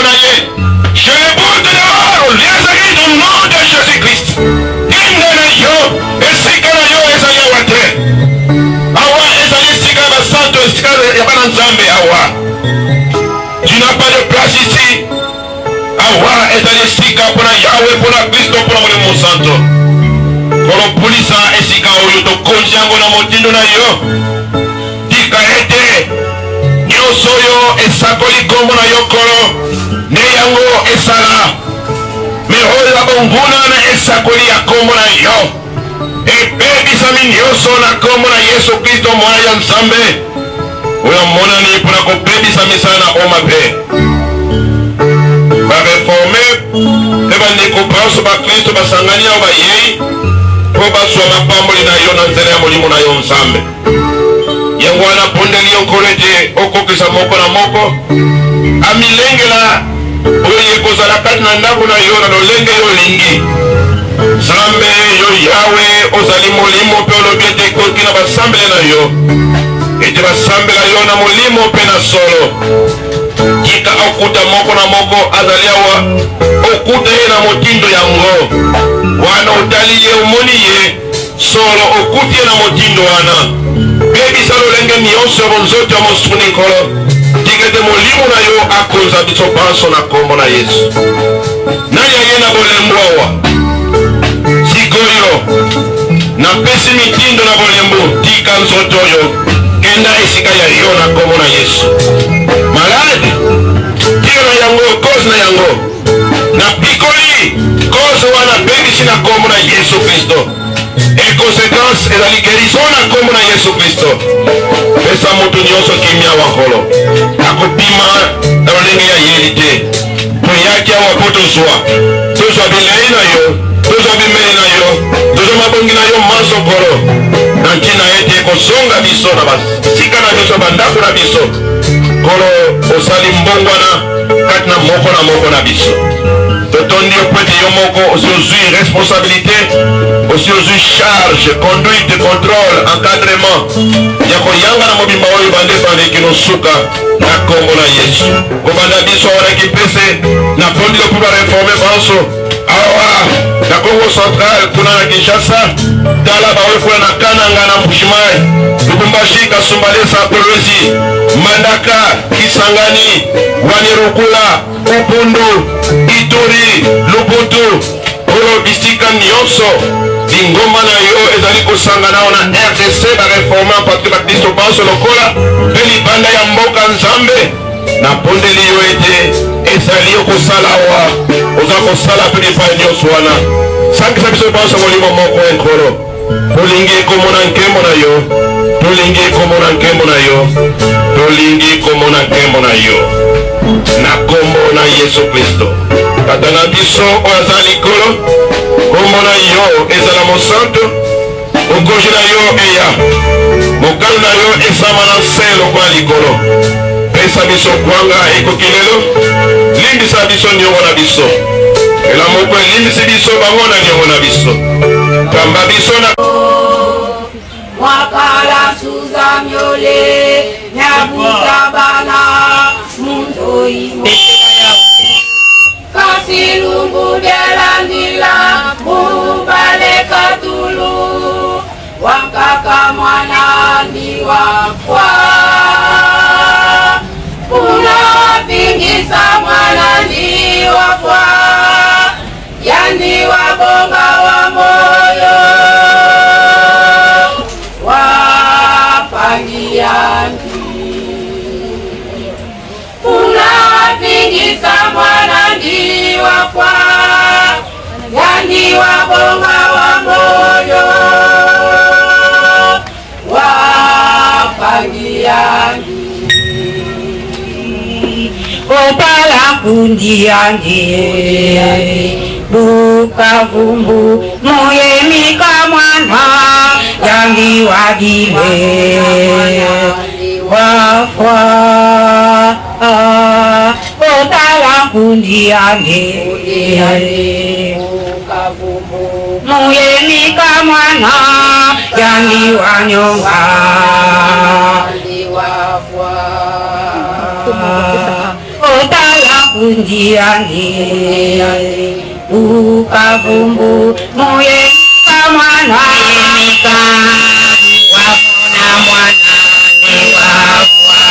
Je les porte dehors, les amis au nom de Jésus-Christ. Ingana yo, esikana yo ezali wate. Awa ezali sika ba santo sika ya bana nzambe awa. Tu n'as pas de place ici. Awa ezali sika pour Yahweh, pour Christ, pour Molimo Santo. Kolo polisa esika oyo to konjango na motindo na yo. Tika ete nyosoyo esakoli kombo na yo kolo. Ne yango esala. Me oyo abonguna na esakoli ya kombo na yo. Ebebisa minyoso na kombo na Yesu Kristo mwana ya Nzambe. Oyo mona ni pona kopebisa misana oma pe. Ba reformer eba ndeko branso ba Kristo basangani au ba yei. Po baswa mapamboli na yo na nzela ya molimo na yo Nzambe. Yango wana pondeli yo koleje okokisa moko na moko. Amilengela oye kozala kati na ndako na yo na lolenge yo lingi. Nzambe yo Yahweh ozali molimo pe olobi ete ekoki na basambele na yo. Ete basambela yo na molimo pe na solo. Kika okuta moko na moko azali awa. Okuta ye na motindo yango. Wana utali ye umoni ye. Solo okuti ye na motindo wana. Bebisa lolenge nyonso ya bonzoto ya mosuni kolo. Tikete molimo na yo akonza biso banso na kombo na Yesu. Nani aye na bolembo awa. Sikoyo. Na pesi mitindo na bolembo. Tika nzoto yo. Kenda esika ya yo na kombo na Yesu. Malade. Tio na yango. Koz na yango. Na pikoli. Koz wana bebisi na kombo na Yesu Kristo. Et conséquence ezali guérison na kombo na Yesu Kristo. Pesa moto nyonso kimia wakolo. Akopima na lolenge ya yelite. Toyaki awa po tozwa. Tozwa bilei na yo. Tozwa bimeli na yo. Tozwa mabongi na yo manso kolo. Na ntina ete kosonga biso na basika na biso bandako na biso. Kolo osali mbongwana kati na moko na biso. Totondi opete yo moko aussi ozui responsabilité, aussi ozui charge, conduite, contrôle, encadrement. Yako yanga na mobimba oyo bande bande kinosuka na kombo na Yesu. Kobanda biso ora kipese na pondi lo pour réformer banso. Awa na Congo Central kuna na Kinshasa dala bawe kuna na Kananga na Mbushimai Lubumbashi Kasumbalesa Kolwezi Mandaka Kisangani Wanirukula Upundu Ituri Lubutu Olo bisika nyonso Dingoma na yo ezali kosangana na RDC ba réformer parce que ba Kristo banso lokola beli banda ya mboka Nzambe na pondeli yo ete ezali okosala wa oza kosala pe pa nyonso wana sangisa biso banso molimo moko enkolo tolingi komona nkembo na yo tolingi komona nkembo na yo tolingi komona nkembo na yo na kombo na Yesu Kristo katanga biso oyo aza likolo kombo na yo ezala mosanto okoji na yo eya mokano na yo esama na se lokwa likolo pesa biso kwanga ekokilelo limbisa biso nyongo na biso ela moko elimbisi biso bango na nyongo na biso pamba biso na wakala suza myole nyabuta bana mundo imo kasi lumbu byalandila mubale katulu wakaka mwana ni wakwa unapingisa mwana ni wakwa yani wabonga wa moyo wapangiani unapingisa mwana ni wakwa yani wabonga wa moyo wapangiani opala kundi yange Bukavumbu muyemika mwana yangi wagile wafwa otala kundi yange muyemika mwana yangi wanyonga otala kundiani ukavumbu moye kamwana mika wamona mwana ni wakwa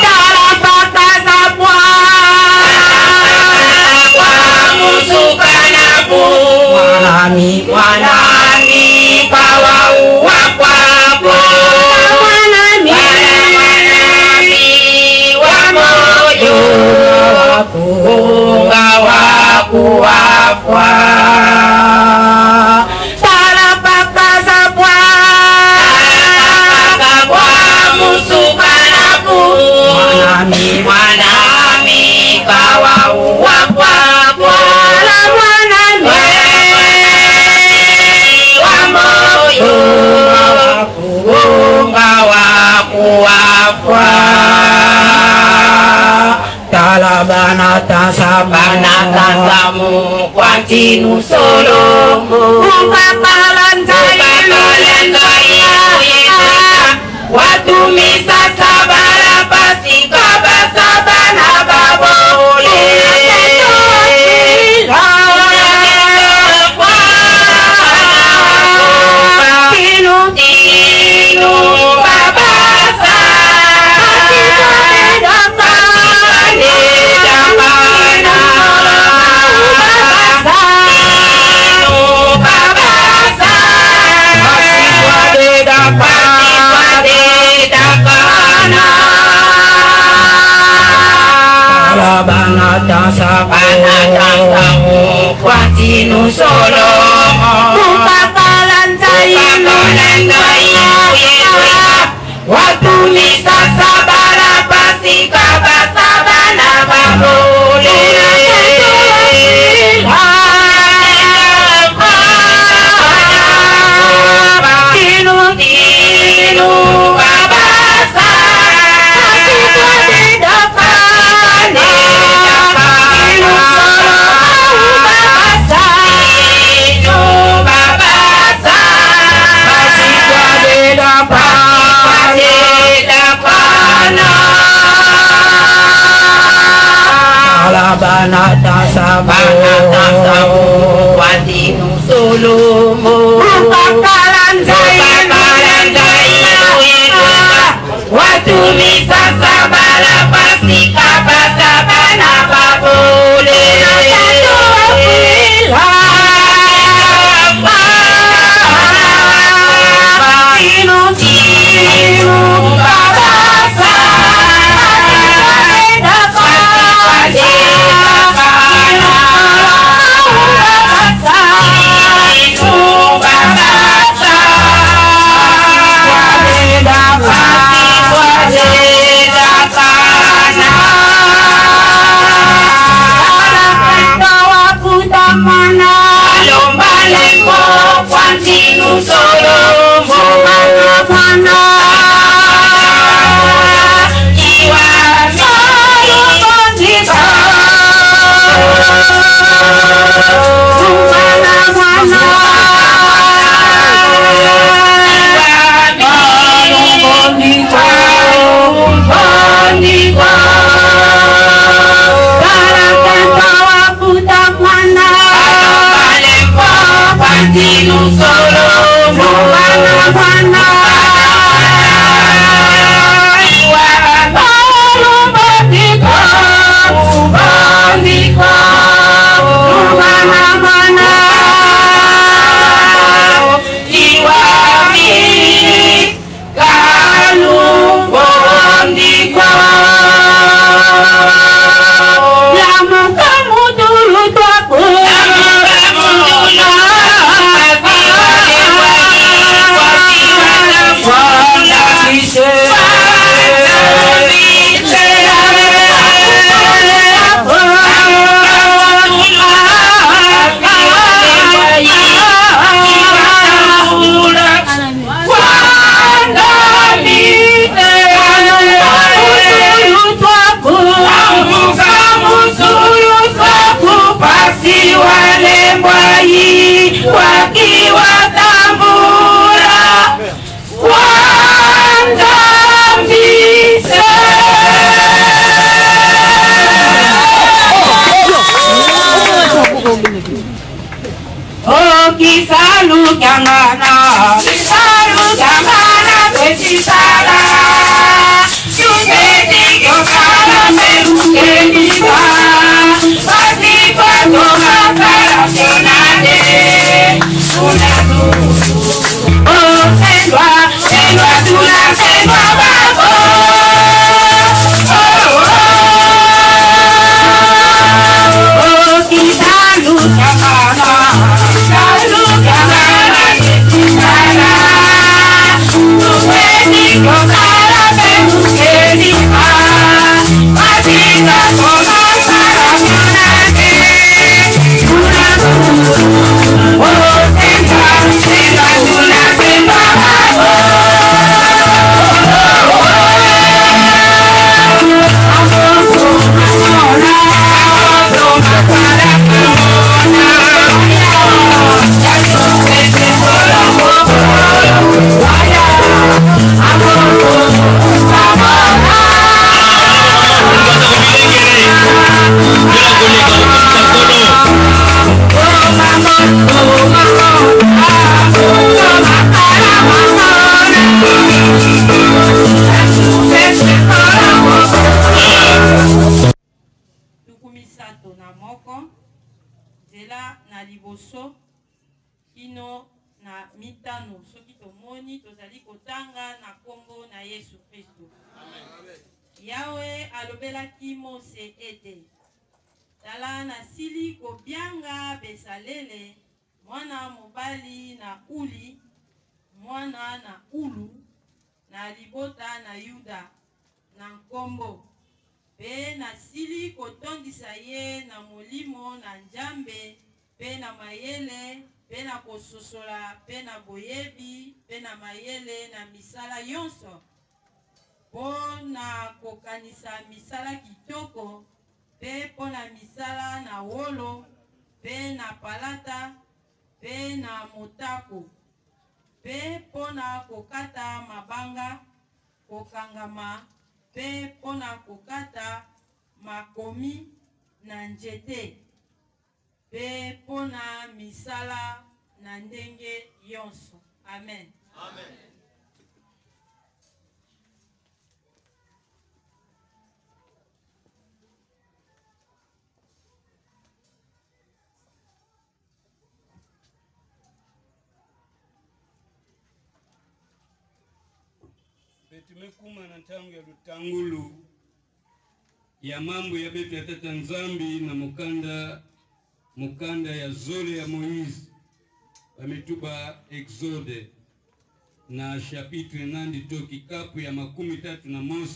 talapaka zapwa wamusukanabu mwanami kawa uwakwapo mwanami wamoyo wakuunga wakuwafwa talapaka zapwa musukanabu mwanami kawa uwakwapo mwanami wamoyo wakuunga wakuwafwa talabana tasamu kwa tinu solomo ukakalan watumisa sabara pasika basabana babole tinu babasa tasamu kwa tinu solomo ukakalan zainu watumisa sabara pasika basabana babole tinu babasa bana tasamu watinu solomo ukakalan zainu watumisa sabara pasika basabana babole tinu babasa Bye. Kino na mitano soki tomoni tozali kotanga na kombo na Yesu Kristo. Amen. Yawe alobelaki Mose ete tala nasili kobianga Besalele mwana mobali na Uli mwana na Ulu na libota na Yuda na nkombo pe nasili kotondisa ye na molimo na njambe pe na mayele pe na kososola pe na boyebi pe na mayele na misala yonso po na kokanisa misala kitoko pe po na misala na wolo pe na palata pe na motako pe po na kokata mabanga kokangama pe po na kokata makomi na njete pe po na misala na ndenge yonso. Amen. Amen. Tumekuma na tangu ya lutangulu ya mambo ya betu ya tata Nzambi na mukanda ya zole ya Moïse wametuba Exode na chapitre nandi toki kapu ya 31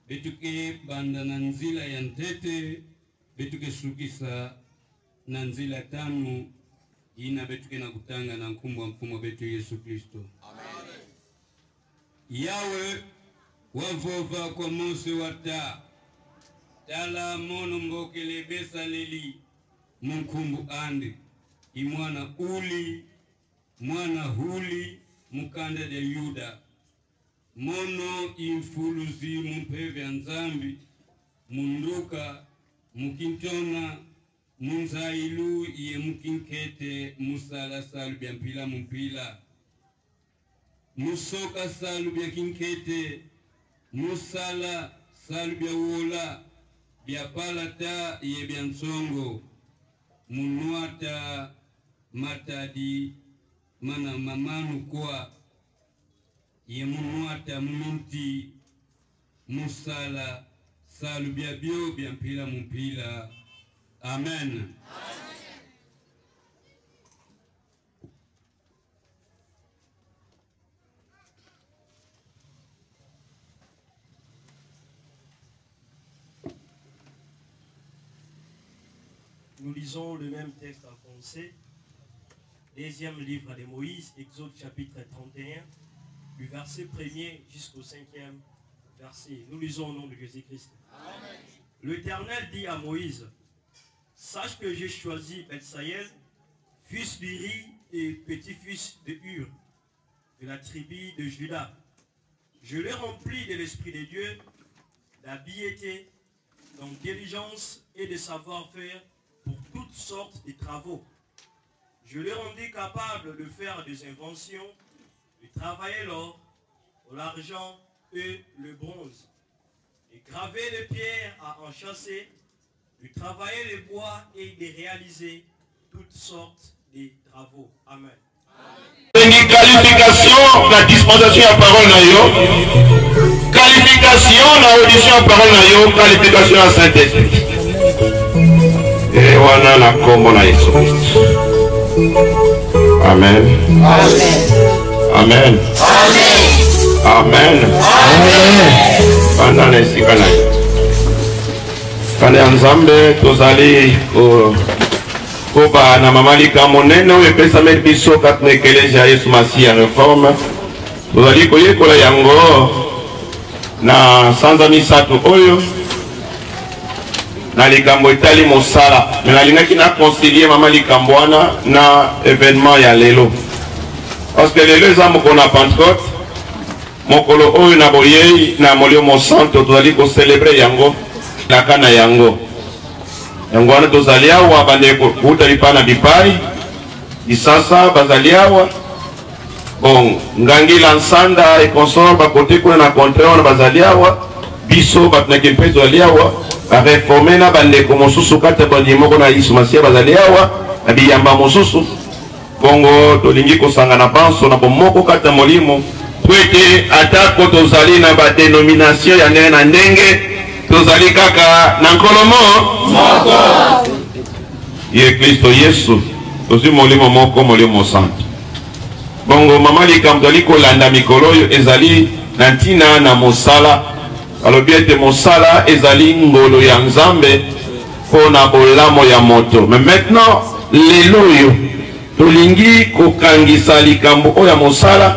betuke banda na nzila ya ntete betuke sukisa na nzila tanu ina betuke na kutanga na mfumo betu Yesu Kristo. Amen. Yawe wavova kwa Mose wata tala mono mbokele Besaleli munkumbu andi imwana Uli mwana Huli mukanda de Yuda mono infuluzi mumpeve Nzambi munduka mukintona munzailu ye mukinkete musala salu bya mpila mumpila musoka salu bya kinkete musala salu bya wola bya palata ye bya nsongo munuata matadi mana mamanu kwa ye munuata minti musala salu bya bio bya mpila mumpila. Amen. Nous lisons le même texte en français. Deuxième livre de Moïse, Exode chapitre 31, du verset 1er jusqu'au 5e verset. Nous lisons au nom de Jésus-Christ. L'Éternel dit à Moïse, sache que j'ai choisi Betsaïel, fils d'Uri et petit-fils de Hur, de la tribu de Juda. Je l'ai rempli de l'Esprit de Dieu, d'habileté, d'intelligence et de savoir-faire pour toutes sortes de travaux. Je l'ai rendu capable de faire des inventions, de travailler l'or, l'argent et le bronze, de graver les pierres à enchâsser, de travailler les bois et de réaliser toutes sortes de travaux. Amen. Une qualification, la dispensation à parole na yo, qualification, la audition à parole na yo, qualification à Saint-Esprit. Et voilà la combo na Yesu Christ. Amen. Amen. Amen. Amen. Pendant les Kane Nzambe tozali koba na mamalika monene oyo epesami biso kati na ekelesia ya Yesu Masihi ya reforme. Tozali koyekola yango na sanza misato oyo na likambo etali mosala. Me nalingaki na concilier mama likambo wana na événement ya lelo. Parce que lelo eza mokolo na Pentecôte, mokolo oyo na boyei na molimo santo tozali kocelebre yango na kana yango. Yango wana tozali awa bandeko kuta lipana bipai disasa bazali awa. Bon, ngangi lansanda e consort ba kote kuna na contre wana bazali awa. Biso batnake mpezo ali awa. Ba reformer na bandeko mosusu kata bandi moko na Yesu Masihi bazali awa. Na biyamba mosusu. Bongo tolingi kosanga na banso na bomoko kata molimo. Kwete atako tozali na ba denomination ya ndenge na ndenge. Tozali kaka na nkolomo moko. Ye Kristo Yesu. Tozi molimo moko molimo santo. Bongo mama likambo tozali kolanda mikolo oyo ezali na ntina na mosala. Alobi ete mosala ezali ngolo ya Nzambe mpo na bolamo ya moto. Mais maintenant lelo oyo tolingi kokangisa likambo oyo ya mosala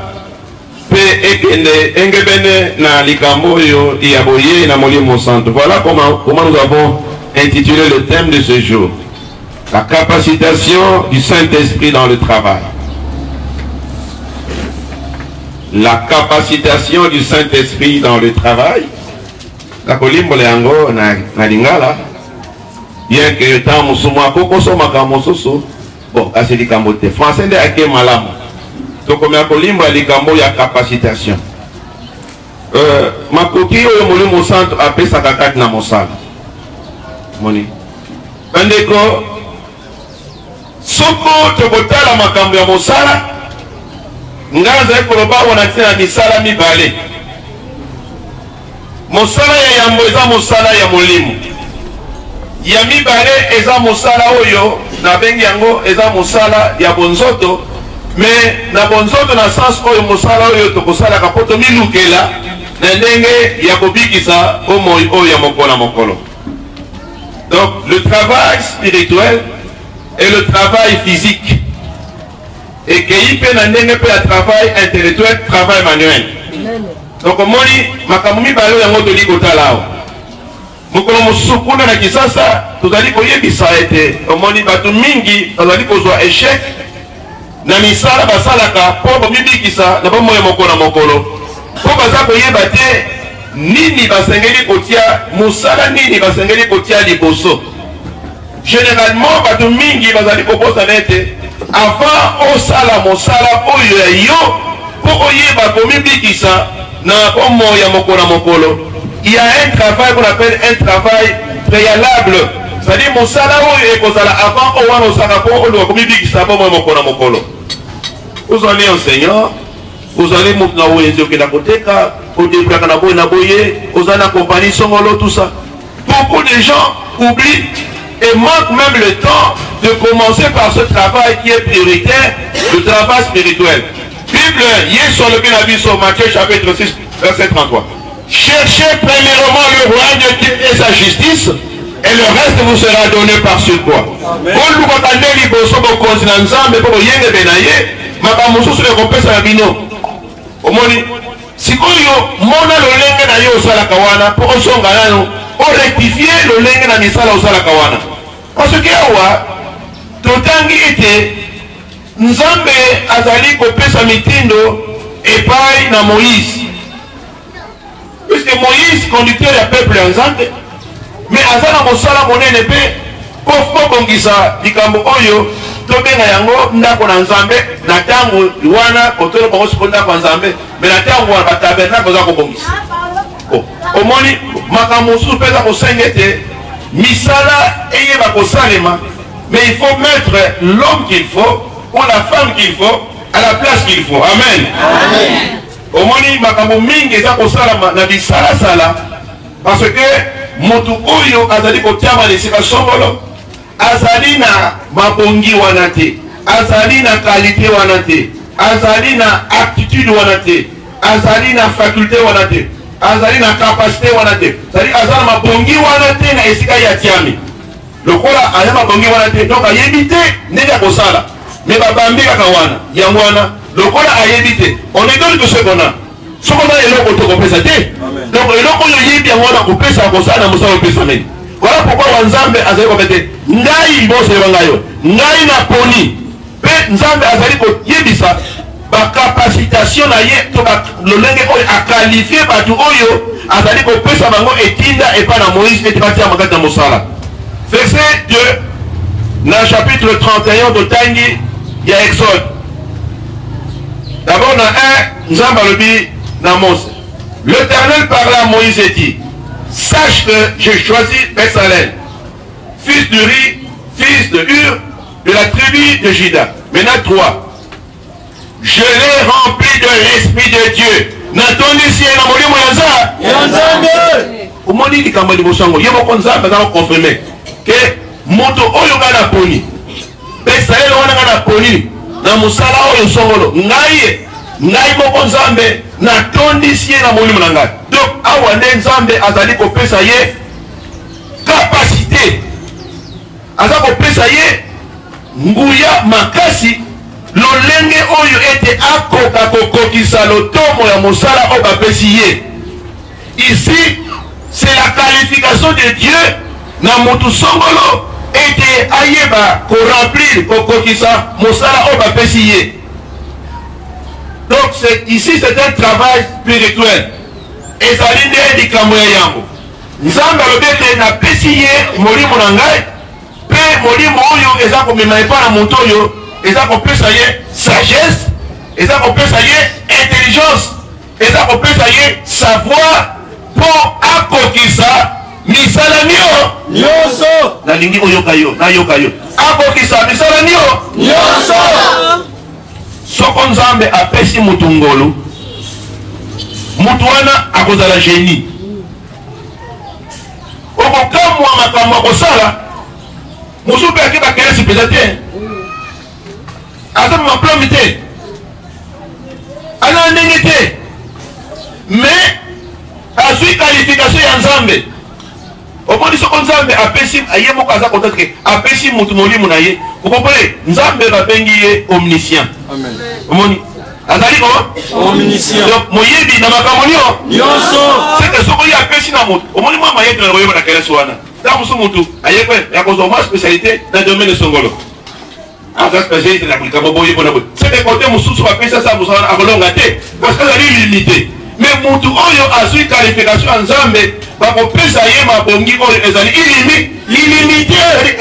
pe ekende engebene na likambo oyo ya boye na molimo santo. Voilà comment nous avons intitulé le thème de ce jour. La capacitation du Saint-Esprit dans le travail. La capacitation du Saint-Esprit dans le travail. La kolimbo yango na lingala. Bien que tant musumwa koko so makamo soso. Bon, kasi likambo te. Français nde ake malamu. Donc comme kolimbo likambo ya capacitation. Makoki oyo molimo santo apesa kakati na mosala. Moni. Bandeko soko tokotala makambo ya mosala. Ngaza ekoloba wana tina misala mibale. Mosala ya yambo eza mosala ya molimo. Ya mibale eza mosala oyo na bengi yango eza mosala ya bonzoto. Mais na bonzoto na sens oyo mosala oyo tokosala kapoto milukela na ndenge ya kobikisa omoi oyo ya mokolo na mokolo. Donc le travail spirituel et le travail physique. Et qu'il peut n'andenge pe à travail intellectuel, travail manuel. Donc moni makamumi balo yango toli kotalao. Mokolo musukuna na kisasa tozali koyebisa ete omoni batu mingi tozali kozwa échec na misala basalaka po bomibikisa na bomoya mokolo na mokolo. Po baza koyeba te nini basengeli kotia musala nini basengeli kotia liboso. Généralement batu mingi bazali koposa nete avant osala mosala oyo ya yo po oyeba komibikisa na bomoya mokolo na mokolo. Il y a un travail qu'on appelle un travail préalable. C'est-à-dire mosala oyo ekozala avant owana osala po oluka komibikisa bomoya mokolo na mokolo. Vous allez enseignant, vous allez moukna wenzi okenda koteka, odebulaka na boye, vous allez accompagner songolo, tout ça. Beaucoup de gens oublient et manquent même le temps de commencer par ce travail qui est prioritaire, le travail spirituel. Bible, hier sur le Bénabiso, Matthieu chapitre 6, verset 33. Cherchez premièrement le royaume de Dieu et sa justice, et le reste vous sera donné par surcroît. Omoni sikoyo mona lolenge na yo osala kawana po osonga nano o rectifier lolenge na misala osala kawana parce que awa totangi ete Nzambe azali kopesa mitindo epai na Moïse puisque Moïse conducteur ya peuple ya Nzambe mais azala mosala monene pe po bongisa likambo oyo tobenga yango ndako na Nzambe na tango wana kotolo bango sikonda kwa Nzambe mais na tango wana batabernacle za kobongisa omoni makambo mosusu peza kosengete misala eyeba kosalema mais il faut mettre l'homme qu'il faut ou la femme qu'il faut à la place qu'il faut. Amen. Amen. Omoni makambo mingi eza kosalama na bisala sala parce que motu oyo azali kotiama lesika songolo azali na mabongi wana te, azali na qualité wana te, azali na aptitude wana te, azali na faculté wana te. azali na capacité wana te c'est-à-dire azali na mabongi wana te na esika ya tiami lokola aya mabongi wana te donc ayebi te ndenge ya kosala mais babambi kaka wana yango wana lokola ayebi te on est donné tout ce qu'on a soko na eloko tokopesa te donc eloko oyo yebi yango wana kopesa kosala na mosala opesa nini voilà pourquoi wanzambe azali kobe te ngai boseba ngayo ngai na poni mpe nzambe azali koyebisa bacapacitation na ye to lolenge oyo akalifie bato oyo azali kopesa bango etinda epa na moïse ete batia makati na mosala verset 2 na chapitre 31 totangi ya exode d'abord na 1 nzambe alobi na mose l'Éternel parla à Moïse et dit sache que j'ai choisi Bezalel fils de Ri fils de Hur de la tribu de Juda. Maintenant 3 je l'ai rempli de l'esprit de Dieu. Natoni si na molimo ya Nzambe. Omoni likambo liboso yango ye moko Nzambe aza confirmer ke moto oyo nga na poni Bezalel wana nga na poni na mosala oyo songolo ngai moko Nzambe natondisi ye na molimo na ngai. Donc awa nde Nzambe azali kopesa ye capacité aza kopesa ye nguya makasi lolenge oyo ete akoka kokokisa lotomo ya mosala oyo bapesi ye. Ici c'est la qualification de Dieu na motu songolo ete ayeba koremplir kokokisa mosala oyo bapesi ye. Donc ici c'est un travail spirituel ezali nde likambo ya yango Nzambe alobi ete napesi ye molimo na ngai mpe molimo oyo eza komema epa na moto oyo eza kopesa ye sagesse eza kopesa ye intelligence eza kopesa ye savoir mpo akokisa misala nyonso nalingi oyoka yo nayoka yo akokisa misala nyonso. Soko Nzambe apesi mutu ngolu mutu wana akozala génie okokamwa makambo akosala mosusu mpe ake bakelesi mpenza te aza maplambi te ana ndenge te mais azwi qualification ya Nzambe. Omoni soko Nzambe apesi ye moko aza konta ke apesi mutu molimo na ye okopole Nzambe babengi ye omniscient. Amen. Omoni azali ko omniscient donc moyebi na makambo nyonso c'est que soko ye apesi na mutu omoni mwa mayete na koyeba na kelesi wana ta musu mutu ayekwe ya kozoma spécialité na domaine songolo aka spécialité na kulikamo boye bona boye c'est que côté mususu bapesa sa musala akolonga te parce que azali limité mais mutu oyo azwi qualification ya Nzambe bakopesa ye mabongi oyo ezali ilimité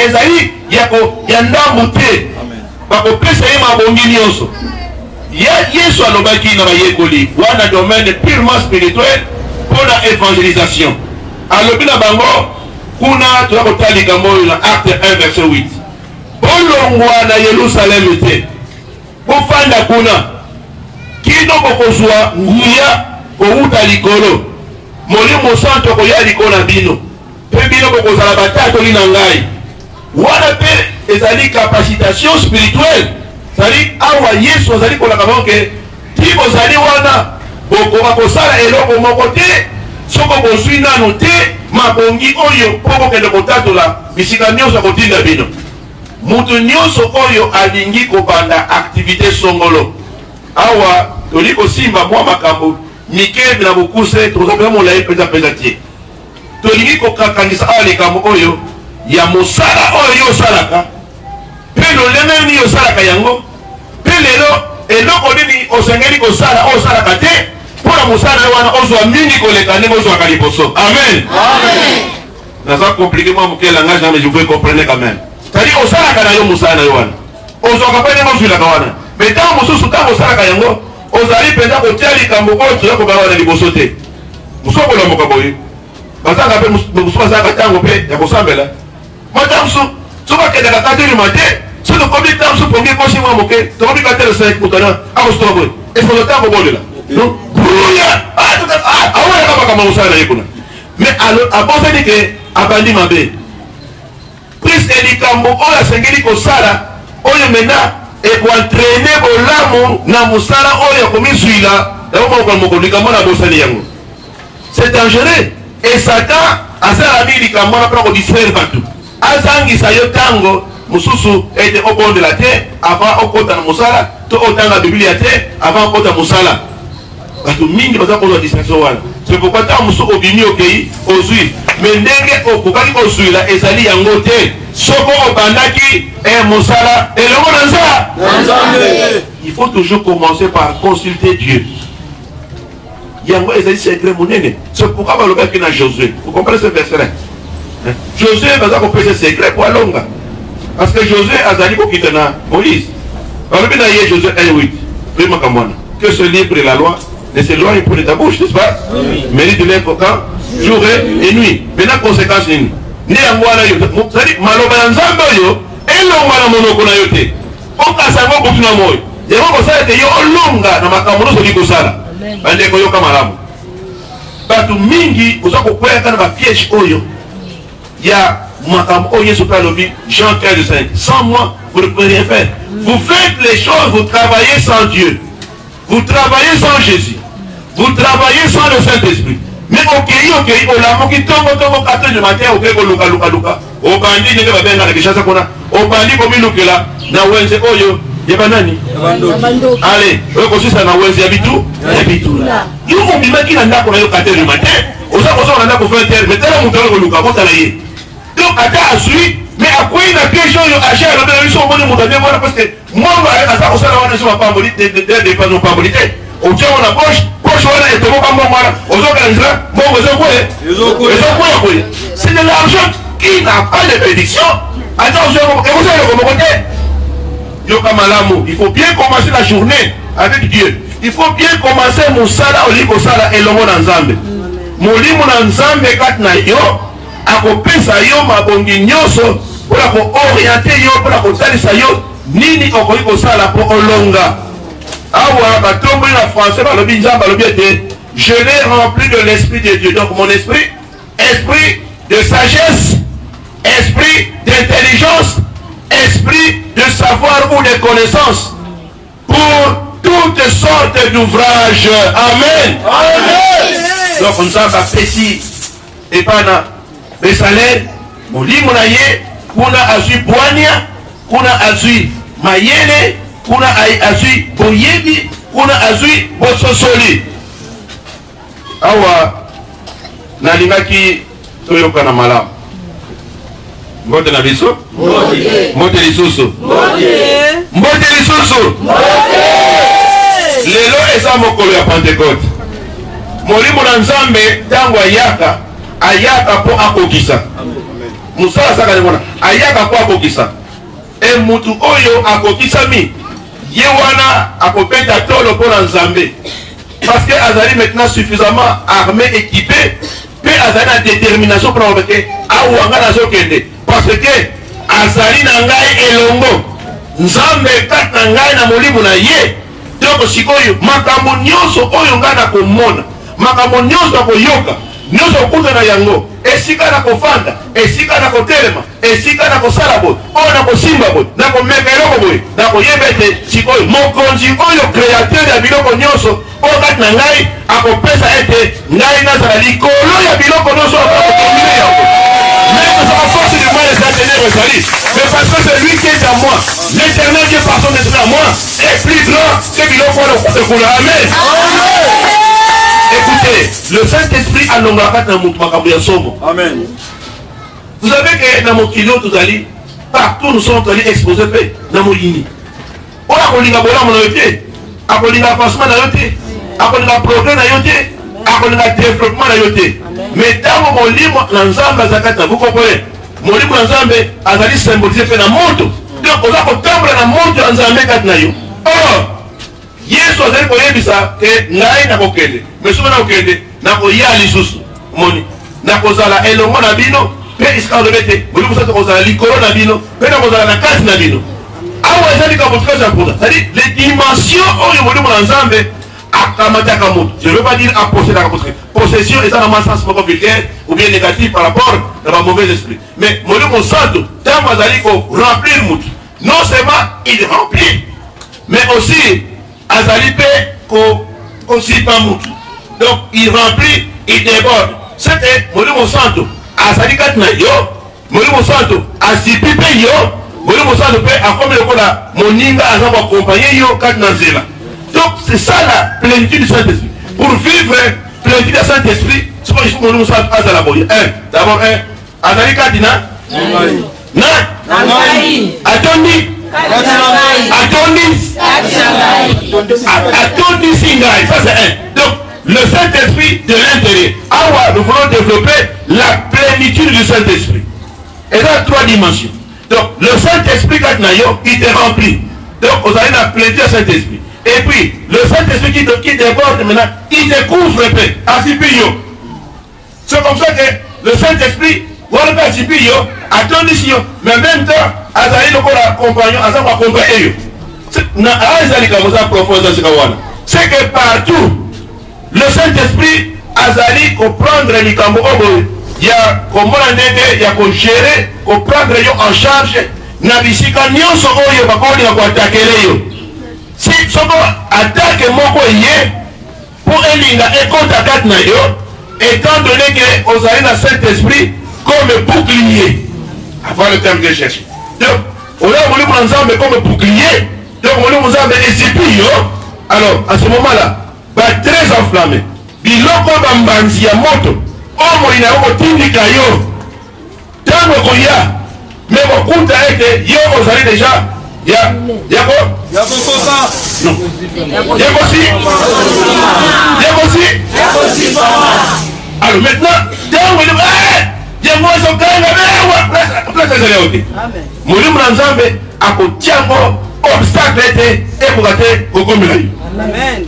ezali ya ndambu te bakopesa ye mabongi nyonso. Yesu alobaki na bayekoli wana domaine purement spirituel pour la évangélisation alobi na bango kuna toza kotala likambo oyo na acte 1 verset 8 bolongwa na Yerusalemu te bofanda kuna kino bokozwa nguya kowuta likolo molimo santo koya likolo na bino mpe bino bokozala batatoli na ngai wana mpe ezali capacitation spirituelle zali awa Yesu azali kolaka bango ke ti bozali wana bokoka kosala eloko moko te soko bozwi nano te mabongi oyo mpo bokende kotatola bisika nyonso kotinda bino. Mutu nyonso oyo alingi kobanda activité songolo awa toli kosimba mwa makambo mike na bokuse tokozapela molai mpenza tie tolingi kokakangisa awa likambo oyo ya mosala oyo yo osalaka mpe lolenge nini osalaka yango mpe lelo eloko nini osengeli kosala oyo osalaka te mpo na mosala wana ozwa mingi koleka ndenge ozwaka liboso. Amen. Naza compliqué mwa moke langage na mais je vous comprendre quand même c'est-à-dire osalaka na yo mosala na yo wana ozwaka mpe ndenge ozwilaka wana mais ntango mosusu ntango osalaka yango ozali mpenza kotia likambo oyo toza kobala wana liboso te mosusu okolamoka boye bazanga mpe mosusu bazalaka ntango mpe ya kosambela mata mosusu soki akendaka katelima te soki tokomi ntango mosusu pongi ekosi mwa moke tokomi katele 5 mutana akosutoka boye esokozo ntango bolela donc buya awanaka makambo mosala na ye kuna mais abosani ke abandi mabe puisque likambo oyo asengeli kosala oyo mena ekoentraîne bolamu na mosala oyo akomizwila yango moko likambo na bosani yango c'est dangereux. Et Satan, à sa ami, il commence à distraire partout. Azangi sayo tango, mususu était au bord de la terre, avant au côté de Moussala, tout autant la bibliothèque, avant au côté de Moussala. Parce que mingi baza ko distraction wana. C'est pourquoi tant musu obimi okei ozui. Mais ndenge okokaki ozui la ezali yango te. Soko obandaki Moussala et le monde il faut toujours commencer par consulter Dieu. Yango ezali secret monene. C'est pourquoi on le dans Josué. Vous comprenez ce verset-là? Josué va ko pèse secret pour longa. Parce que Josué azali ko kitana Moïse. On le bien Josué 1:8. Vraiment comme moi. Que ce livre et la loi ne s'éloignent pour de ta bouche, n'est-ce pas? Mérite de l'être quand jour et nuit. Maintenant conséquence ni. Ni yango na yo. C'est-à-dire maloba nzambe yo elonga na monoko na yo te. Okasango kutuna moyo. Yango ko sala te yo olonga na makambo no soli ko sala. Bande ko yo kama malamu. Batu mingi uzako kweka na ba piège oyo. Ya makambo oyo Yesu kalobi Jean 15:5. Sans moi, vous ne pouvez rien faire. Vous faites les choses, vous travaillez sans Dieu. Vous travaillez sans Jésus. Vous travaillez sans le Saint-Esprit. Mais ok, on l'a manqué tongo 4 du matin, ok, luka. Au bandi, ne va bien dans la kishasa kona. Au bandi, comme il nous là, na wenze oyo, yebanani. Allez, on construit ça na wenze yabitu. Yo on bima qui n'a pas yo 4 du matin. On a pour faire terre, mais tellement montagne luka, bon talaye. Donc ata asui, mais à quoi il a question yo acheter la ils sont bons montagne voilà parce que moi ata on sala wana sur pas bonité de pas non pas bonité. On tient on approche wana et tout comme moi on organise bon c'est de l'argent qui n'a pas de bénédiction. Attention, et vous avez comme côté yo kamalamu, il faut bien commencer la journée avec Dieu. Il faut bien commencer mon sala oliko sala elongo na nzambe. Molimo na nzambe kat na yo akopesa yo mabongi nyonso pour orienter yo pour kotalisa yo nini okoki kosala pour olonga. Awa batombo na français balobi nzambe balobi ete je l'ai rempli de l'esprit de Dieu. Donc mon esprit de sagesse, esprit d'intelligence, esprit de savoir ou de connaissance pour toutes sortes d'ouvrages. Amen. Donc on s'en va pesi et pas na besalel molimo na ye kuna azui boania kuna azui mayele kuna azui boyebi kuna azui bososoli. Awa nalingaki toyoka na malamu mbote na biso mbote lisusu mbote lisusu lelo eza mokolo ya Pentecote. Molimo na nzambe tango ayaka po akokisa musala saka lemona ayaka po akokisa e mutu oyo akokisami ye wana akopeta tolo po na nzambe parce que azali maintenant suffisamment armé équipé pe azali na détermination pour que awanga nazokende parce que azali na ngai elongo nzambe kati na ngai na molimo na ye. Donc sikoyo makambo nyonso oyo ngai na komona makambo nyonso akoyoka nyonso okuta na yango esika na kofanda esika na kotelema esika na kosala boye oyo na kosimba boye na komeka eloko boye na koyeba ete sikoyo mokonzi oyo créateur ya biloko nyonso oyo kati na ngai akopesa ete ngai nazala likolo ya biloko nyonso akotomine yango. Même sa force du mal est à tenir mais parce que c'est lui qui est à moi, l'éternel Dieu par son esprit à moi est plus grand que biloko oyo. Amen. Écoutez, le Saint-Esprit a l'ongla na mutu makambo ya somo. Amen. Vous savez que dans mon kilo tout ali partout nous sommes allés exposer paix dans mon ligne. On a kolinga bola mon yote, a kolinga avancement na yote, a kolinga progrès na yote, a kolinga développement na yote. Mais dans mon livre na nzamba zakata vous comprenez? Mon livre na nzambe azali symboliser paix na moto. Donc on a kotambola na moto na nzambe kat na yo. Oh Yesu azali koyebisa ke ngai na kokende mais soki na kokende na koya lisusu moni na kozala elongo na bino pe isika olobi ete boli kosala kozala likolo na bino pe na kozala na kati na bino awa eza likambo très important. C'est-à-dire les dimensions oyo molimo na nzambe akamataka moto. Je ne veux pas dire apossédaka parce que possession eza na sens moko vulgaire ou bien négatif par rapport na ba mauvais esprit. Mais molimo santo ntango azali ko remplir moto non seulement il remplit mais aussi azali pe ko sipa mutu. Donc il remplit il déborde. C'était Molimo Santo. Azali Katna yo. Molimo Santo. Asipipe yo. Molimo Santo peut accompagner le kola. Moninga azaba accompagner yo Katna Zela. Donc c'est ça la plénitude du Saint-Esprit. Pour vivre plénitude du Saint-Esprit, c'est pas juste Molimo Santo Azala Boye. D'abord, Azali Katina. Na. Atondi. Atondi Singai. Ça c'est un. Donc le Saint-Esprit de l'intérieur. Alors nous voulons développer la plénitude du Saint-Esprit. Et dans 3 dimensions. Donc le Saint-Esprit il te remplit. Donc vous avez la plénitude du Saint-Esprit. Et puis le Saint-Esprit qui déborde maintenant, il te couvre un peu. C'est comme ça que le Saint-Esprit mais en même temps, c'est que partout, le Saint-Esprit azali comprendre les cambo il y a comment il y a qu'on gérer, comprendre en charge, na bisika nyonso oyo bakoli na kwatakele yo. Si soko attaque moko yé pour elinga et contact na yo, étant donné que ozali na Saint-Esprit comme bouclier, avant le terme que je cherche. Donc, on a voulu prendre ensemble comme bouclier, donc on a voulu ézipi yo. Alors, à ce moment-là, très enflammé. Biloko bambanzi ya moto, omo ina oko tindika yo. Tango koya, mais mon compte a été, yo ozali déjà, yako koka. Non. Yako si. Alors maintenant, tango il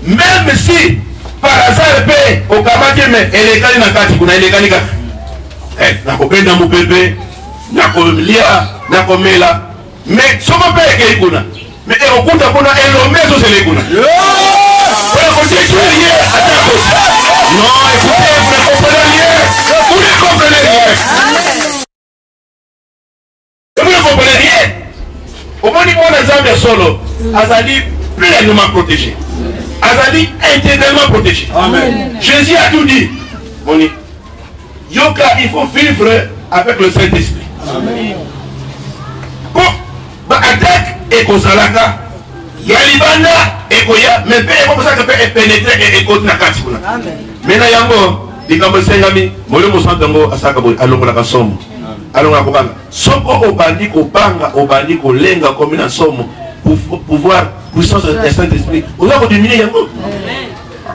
même si par hasard au Kamake, mais elle est calée dans la carte, elle est calée. Na kopenda mupebe, na kolia, na komela. Mais si on peut écrire kuna, mais on compte kuna et le maison c'est les kuna. Non, écoutez, vous ne comprenez rien. Vous ne comprenez rien. Au moins, on a Zambia solo. Azali pleinement protégé. Azali intégralement protégé. Amen. Jésus a tout dit. Moni. Yoka, il faut vivre avec le Saint-Esprit. Amen. Bon, attaque et Kozalaka. Yalibanda et Koya, mais comme ça que peut pénétrer et continuer à Katikuna. Maintenant, yango, les Gambo Sengami, Molimo Santango, Asakabo, Alonga Kasomo. Alonga Kobanga. Soko Obandi Kobanga, Obandi Kolenga, comme une somme, pour pouvoir, puissance du Saint-Esprit. Vous avez diminué yango.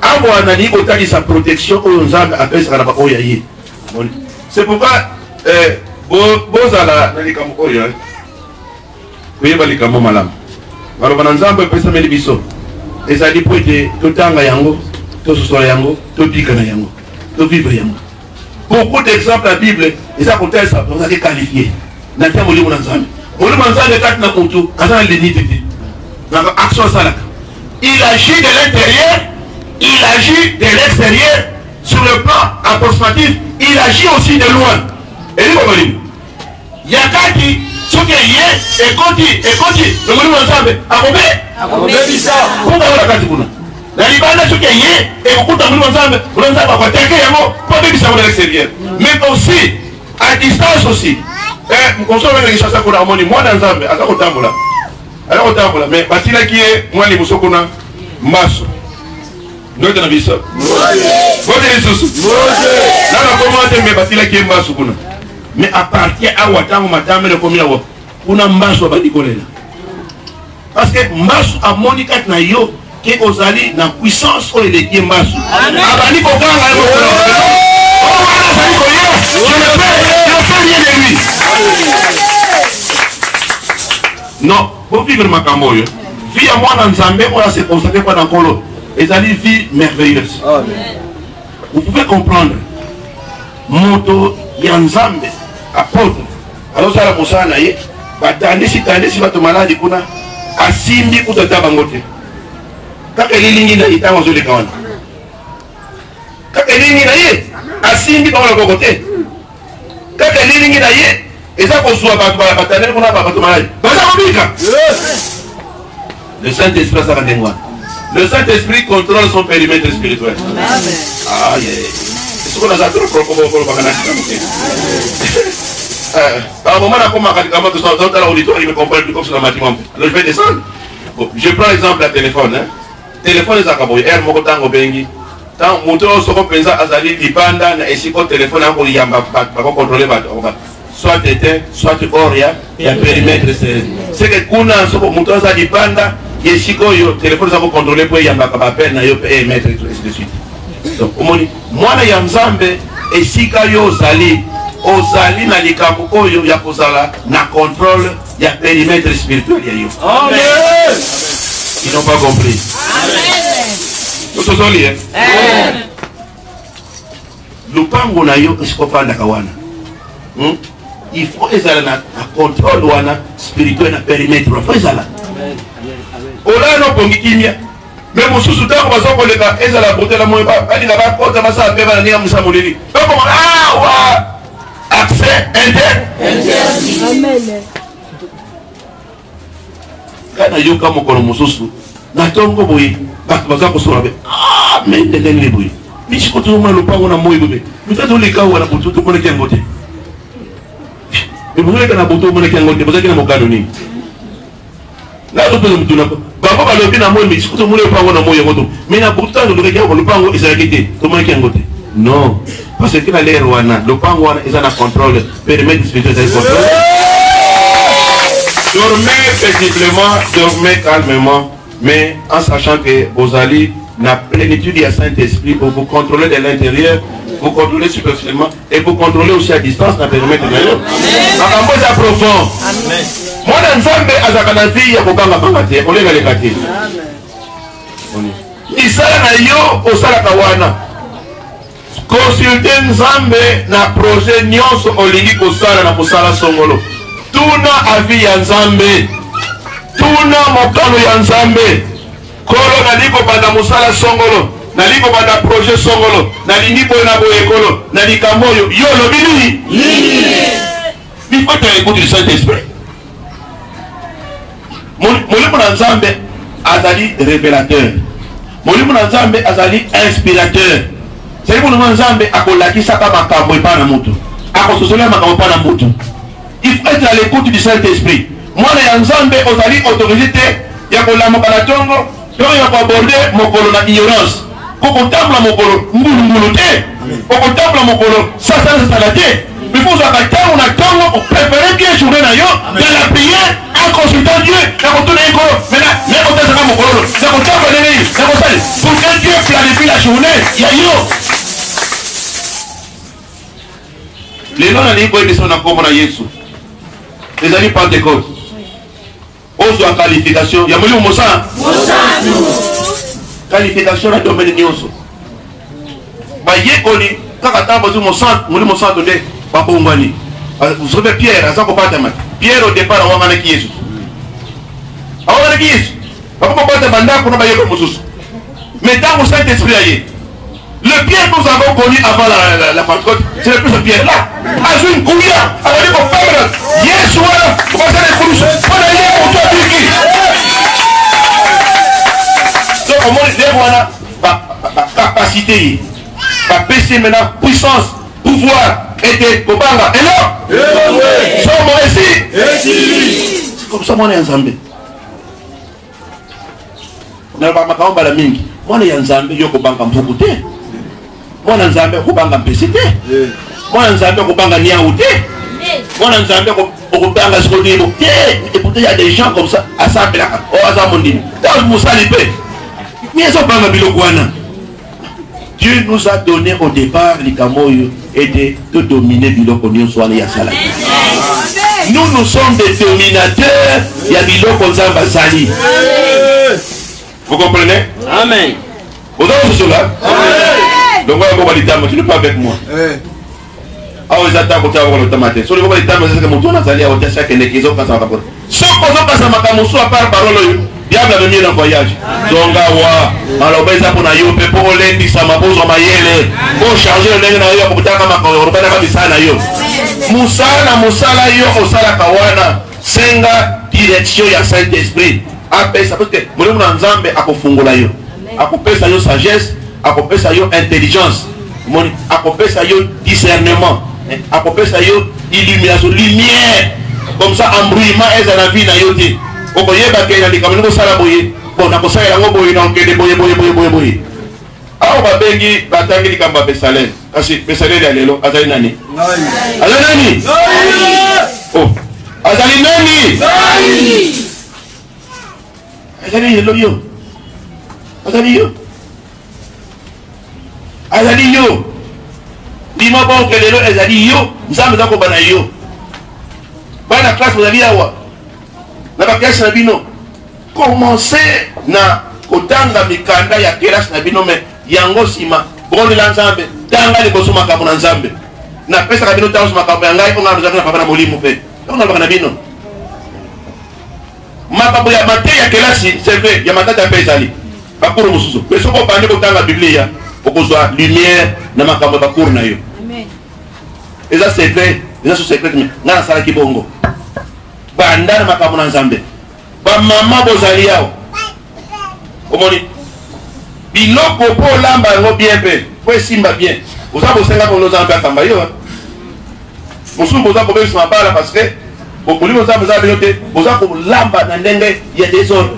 Amo Anani, Otali sa protection, Oyonzanga, appelle ça là-bas, Oyaye. C'est pourquoi, Bozala, Nalikamo Oya, Kuyeba Likamo Malam. Alors, on a un peu de biso. Et ça dit pour être tout le yango, tout ce soir yango, tout pique yango, tout vivre yango. Beaucoup d'exemples la Bible, et ça compte ça, on a été qualifié. N'a pas voulu mon ensemble. On le mange de quatre nakutu, quand on l'unité. Dans l'action salak. Il agit de l'intérieur, il agit de l'extérieur, sur le plan approximatif, il agit aussi de loin. Et lui, comment il y a qui ce qui est et continue le monde ensemble à combien ça pour la carte pour la libana ce qui est et on compte le monde ensemble à quoi t'inquiète yango pas de ça à l'extérieur mais aussi à distance aussi on consomme les choses qu'on a harmonie moi dans ensemble à ça alors au temple mais parce qu'il qui est moi les muso qu'on a masso nous dans vie ça votre Jesus là on commence mais parce qu'il qui est masso qu'on a mais à partir à Ouattang, madame, le combien on a masse à Badikolela. Parce que masse à Monica Nayo, qui est aux alliés, dans la puissance, où il est masse. Amen. À Badikola, je ne fais rien de lui. Non, pour vivre ma camoye, vie à moi dans Zambé, on s'est consacré pas dans Colo. Et ça dit vie merveilleuse. Vous pouvez comprendre. Moto Yanzambe. Apôtre. Alors ça la moussa naïe, batandi si votre malade kuna asimbi kutata bangote. Kaka lilingi na ita wazo le kawana. Kaka lilingi na ye asimbi kwa la kokote. Kaka lilingi na ye eza ko suwa batandi kuna ba malade. Baza kobika. Le Saint-Esprit ça rendengwa. Le Saint-Esprit contrôle son périmètre spirituel. Amen. Ah yeah. ce qu'on a trop pour à un moment, dans l'auditoire, il me comprend plus comme sur le bâtiment. Alors je vais descendre. Bon, je prends l'exemple de téléphone. Hein. Téléphone est à Kaboy. Elle m'a dit Bengi. Tant moto soko penza azali libanda na esiko téléphone ako yamba pas contrôler ba soit éteint soit hors ya périmètre c'est que kuna soko moto azali libanda esiko yo téléphone sako contrôler pour yamba ka appel na yo émettre et ainsi de suite. Donc omoni mwana ya nzambe esika yo ozali na likambo oyo ya kozala na contrôle ya périmètre spirituel ya yo. Amen. Ils n'ont pas compris. Amen. Nous sommes liés. Amen. Lupango na yo isikopanda kawana. Il faut ezala na contrôle wana spirituel na périmètre. Il faut ezala. Amen. Ola no pongi kimia. Mais mususu tango bazoko leka ezala botela moyo ba ali na ba kota basa peba na nia musamulili. Bako wa accès interdit. Amen. Kana yoka mokolo mususu na tongo boyi baza kosora be mais ndenge ni boyi bishiko to ma lupango na moyi bobe mutato leka wana bututu mona kengote ebunga kana bututu mona kengote bazaki na mokano ni na to pesa mutuna baba balobi na moyi bishiko to mona lupango na moyi ngoto mais na bututu ndo leka ko lupango isakite to mona kengote non parce que la l'air wana lupango wana isa na contrôle permettre spirituel de contrôle. Dormez paisiblement, dormez calmement, mais en sachant que vous allez la plénitude du Saint-Esprit pour vous contrôler de l'intérieur, vous contrôler superficiellement et vous contrôler aussi à distance dans le périmètre intérieur. Amen. C'est profond. Amen. Moi, dans Nzambe, azakana vie ya kokanga pangate, olenga lekate. Amen. Isala na yo osala kawana. Consulter Nzambe na projet nyonso olingi kosala na kosala songolo. Tuna avi ya Nzambe, tuna mokano ya Nzambe. Kolo naliko banda musala songolo, naliko banda projet songolo, nalingi boye na boye kolo, nalika moyo yo lobi nini? Il faut te écouter le Saint-Esprit. Molimo na Nzambe azali révélateur. Molimo na Nzambe azali inspirateur. C'est pour nous Nzambe akolakisa ka makambo epana mutu. Akososola makambo epana mutu. Il faut être à l'écoute du Saint-Esprit. Moi, les Nzambe, ozali autorité, ya kolama balatongo, donc ya aborder mokolo na ignorance. Koko table mokolo ngulu te. Koko table mokolo sasa te. Mais vous avez tant on a tant pour préparer bien journée na yo, dans la prière, en consultant Dieu, na kotouna ngolo. Maintenant, ne kota saka mokolo, na kota baleni, na kota pour que Dieu planifie la journée, ya yo. Les gens na libo ebiso na komona Yesu. Les amis Pentecôte. Ozo en qualification. Ya moli mosa. Qualification na domaine nyonso. Ba yekoli kaka tambo zu mosa, moli mosa donde ba bongwani. Vous savez Pierre, ça ko pata mat. Pierre au départ on ngana ki Yesu. Awona ki Yesu. Ba ko pata banda ko na ba yeko mosusu. Mais dans le Saint-Esprit aye. Le Pierre que nous avons connu avant la Pentecôte, c'est le plus ce Pierre-là. Azun Kouya, on dit qu'on parle. Yes, voilà. On va faire les coulisses. On a lié pour toi, Biki. Donc, on va dire, voilà, capacité, PC maintenant, puissance, pouvoir, et Kobanga. Et là, sommes ici. C'est comme ça, on est ensemble. On n'a pas ma cambre à la mingi. On est ensemble, Yoko Banga Mpoukoute. Mwana Nzambe kubanga mpesite. Mwana Nzambe kubanga niaoute. Mwana Nzambe kubanga skodimo. Et pourtant il y a des gens comme ça à ça là. Oh azamondini. Dans Moussa Lipé. Mieux banga bilokwana. Dieu nous a donné au départ les kamoyo et de dominer biloko nyonso ya sala. Nous sommes des dominateurs ya biloko Nzamba sali. Vous comprenez? Amen. Vous avez cela? Amen. Donc tu n'es pas avec moi. Ah oui, j'attends que tu aies le tomate. Sur le moment où tu as dit que mon tour n'a pas été chaque année qu'ils ont passé à rapport. Ce qu'on a passé à ma camoufle à part parole, diable a mis en voyage. Donc, alors, ben ça pour naïo, pour l'été, ça m'a posé en maillot. Pour charger le nez naïo, pour t'avoir ma camoufle, pour t'avoir ça naïo. Moussala yo, osala kawana, senga direction ya Saint-Esprit. Après ça, parce que mon Nzambe a confondu yo, a coupé sa yo sagesse. A kopesa yo intelligence akopesa yo discernement, akopesa yo illumination, lumière, comme ça embrouillement est la vie na yo te. Okoyeba ke na likambo sala boye, bon nakosala yango boye na nkede boye. Awa babengi batangi likambo ya Besalel. Kasi Besalel ya lelo azali nani? Azali nani? Oh, azali nani? Azali lelo yo. Azali yo. Azali yo. Bima bon ke lelo azali yo, nzambe za ko bana yo. Bana classe bazali awa. Na ba classe na bino. Commencer na kotanga mikanda ya classe na bino me yango sima boni la nzambe tanga liboso makambo na nzambe na pesa ka bino tango makambo ya ngai onga nzambe na papa na molimo pe ona bana bino makambo ya mate ya kelasi serve ya matata pesali bakuru mususu peso ko bande ko tanga biblia okozwa lumière na makambo bakuru na yo amen eza secret mais ngana sala kibongo banda na makambo na nzambe ba mama bozali yao omoni biloko po lamba yango bien pe po esimba bien oza bosenga po nozambe akamba yo mosusu boza kobebisa mabala parce que bokoli bozambe eza bino te boza kolamba na ndenge ya désordre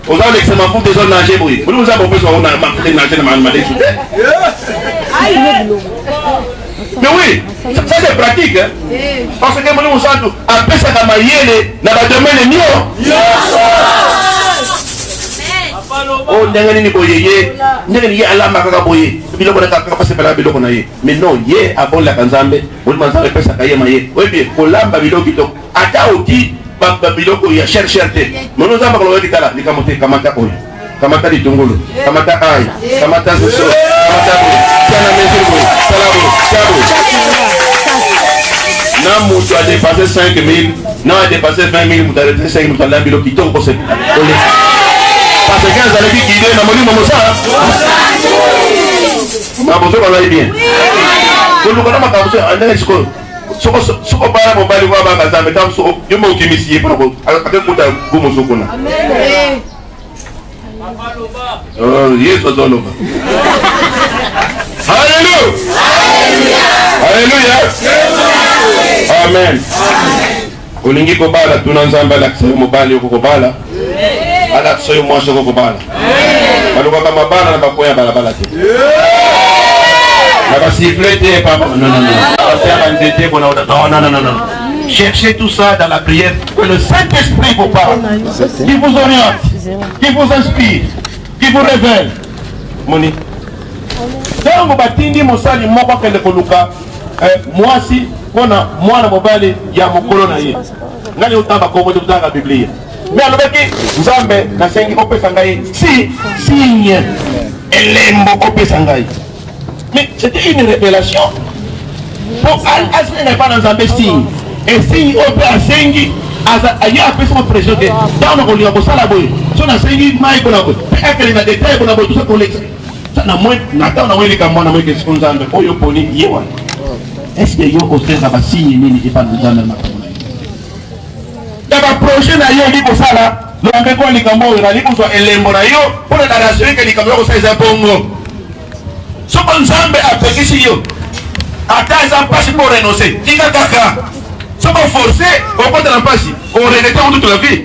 oza kolekisa mafu désordre nage boye boli bozambe kopesa bango na mafute nage na madesu te mais oui ça c'est pratique hein? Parce que moli mosantu apesaka mayele na badomaine nio oh ndenge nini boye ye ndenge ni ye alamba kaka boye biloko na kaka pase pala biloko na ye mais non ye abonla kanzambe boli manzambe pesa kaye maye oyebi kolamba biloko kitoko ata oti ba biloko ya cher te mono zamba kolo weti kala likamote kamata oyo kamata litungulu kamata ai kamata soso kamata sana mesuru salabo na mutu a dépassé 5 000 na a dépassé 20 000 mutu a dépassé 5 000 mutu a lambi biloko kitoko kose parce que vous allez dire qu'il est dans mon livre, ma bonne on va bien. Vous nous connaissez ma cabosse, on est jusqu'au. Soko para mo bali wa ba nzambe tam so yo mo kimisi pour ko ake kuta gumo so kuna. Amen. Oh, Yesu zoloba. Hallelujah. Hallelujah. Amen. Olingi ko bala tuna nzambe la kusema mo bali ko bala. Ala soyo mwasho ko bala. Baluka kama bala na bakoya bala bala te. Na basiflete papa non. Cherchez tout ça dans la prière. Que le Saint-Esprit vous parle. Qui vous oriente. Qui vous inspire. Qui vous révèle. Moni. Donc batindi mosali moko kende koluka mwasi kona mwana mobali ya mokolo na ye. Ngani utamba ko moto kutanga Biblia. Mais alobaki nzambe na sengi opesa ngai signe elembo opesa ngai. Mais c'était une révélation. Pour Asne n'est pas dans un signe. Et signe opé à sengi aya apesa mo pression de dans le lieu pour ça la boy. So na sengi mai ko na boy. Ekele na détail ko na boy tout ça pour l'ex. Ça na moi na ta na weli kama na moi que c'est nzambe oyo poni yewa. Est-ce que yo osteza ba signe nini et pas nzambe na daba projet na yo liko sala longe ko likambo yo liko so elembo na yo pour la rassurer que likambo ko sa bongo soko nzambe apekisi yo ata za pasi pour renoncer tika kaka soko forcer au côté na pasi on regrette toute la vie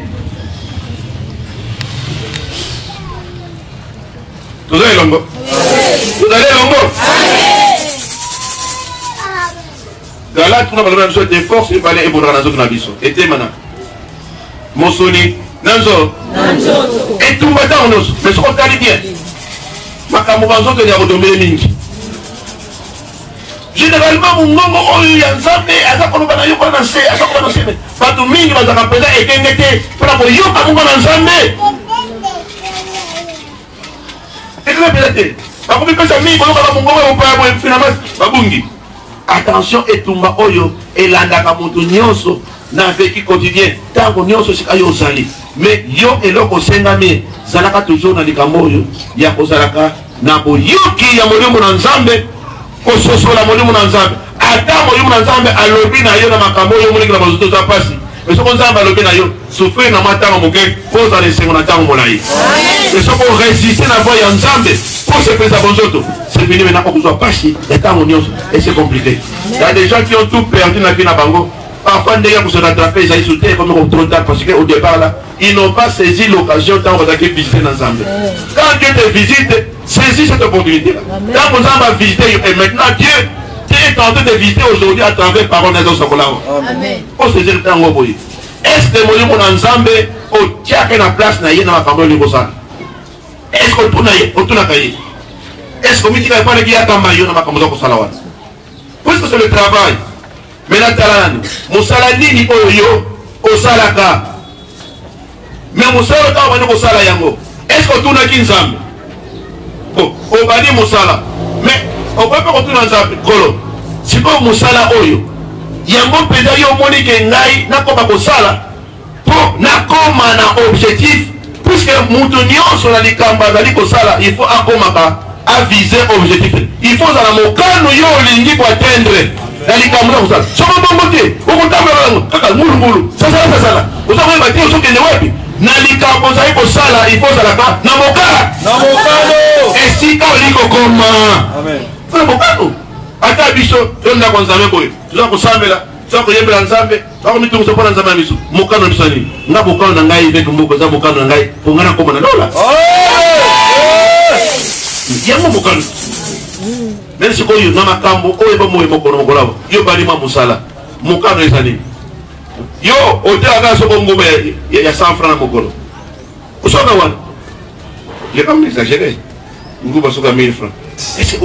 vous allez longo Galate on a besoin de force et aller pour la zone na biso était maintenant Mosoni, Nanzo, et tout le monde, mais ce qu'on a dit bien, ma camouflage que les redombés mingi. Généralement, mon nom, il y a un zambé, à ça qu'on va y connaître, à ça qu'on va y pas tout mingi, mais ça va peser et qu'il était, pour la voyou, à mon zambé. Et que la vérité, la communauté de mingi, on va finalement, babungi. Attention, et tout ma oyo, et l'andaka montonioso. Na vécu quotidien tango nyonso sika yo zali mais yo eloko sengami zalaka toujours na likambo yo ya kozalaka na boyoki ya molimo na nzambe kososola molimo na nzambe ata molimo na nzambe alobi na yo na makambo yo moliki na bazoto za pasi mais soko nzambe alobi na yo souffrir na matanga moke poza lesengo na tango molai mais soko résister na voie ya nzambe Pour se faire ça, c'est fini maintenant, on soit pas si, et c'est compliqué. Il y a des gens qui ont tout perdu dans la vie de Bango. Parfois, pour se rattraper, ils ont sauté comme trop tard parce qu'au départ, là, ils n'ont pas saisi l'occasion tant qu'on a visité ensemble. Quand Dieu te visite, saisis cette opportunité-là. Quand vous avez visité, et maintenant Dieu est en train de visiter aujourd'hui à travers parole des autres. Amen. Pour saisir le temps, est-ce que mon ensemble, au tient la place, n'a pas de famille au sein? Est-ce qu'on tourne à cahier? Est-ce qu'on me dit qu'il n'y a pas de guerre à Kamayo dans ma caméra au Salawan? Puisque c'est le travail. Maintenant, Moussalani ni Oyo, au Salaka. Mais Moussala, au Salayango. Est-ce qu'on tourne à Kinzambe? Bon, on va dire Moussala. Mais on ne peut pas retourner ensemble. Kolo. Si vous Moussala Oyo, il y a un bon pédalier au Monique Ngaï, n'a pas de Sala. Pour n'a comme un objectif. Puisque Moutonio sur la Likamba, il faut à viser objectif. Il faut à la Mokano yo lingi pour atteindre la Likamba. Ça va pas monter. Au comptable, kaka moulou. Ça. Vous avez bâti au souk de web. Na Likamba, il faut ça, il faut ça là-bas. Na Mokano. Et si quand on dit comment. Amen. C'est le Mokano. Ata biso, on n'a pas ensemble boy. Tu as ensemble là. Tu as ensemble ensemble. Quand on se prend ensemble biso. Mokano bisani. Na Mokano nangai avec Moko za Mokano nangai. Pour ngana comme na dola. Yango Mokano. Même si koyo na makambo oyo ba moyo Mokano Mokolo. Yo bali ma musala. Mokano esani. Yo hotel aga so bongo be ya 100 francs Mokolo. Usoka wana. Il pas exagéré. Nguba soka 1000 francs. Est-ce que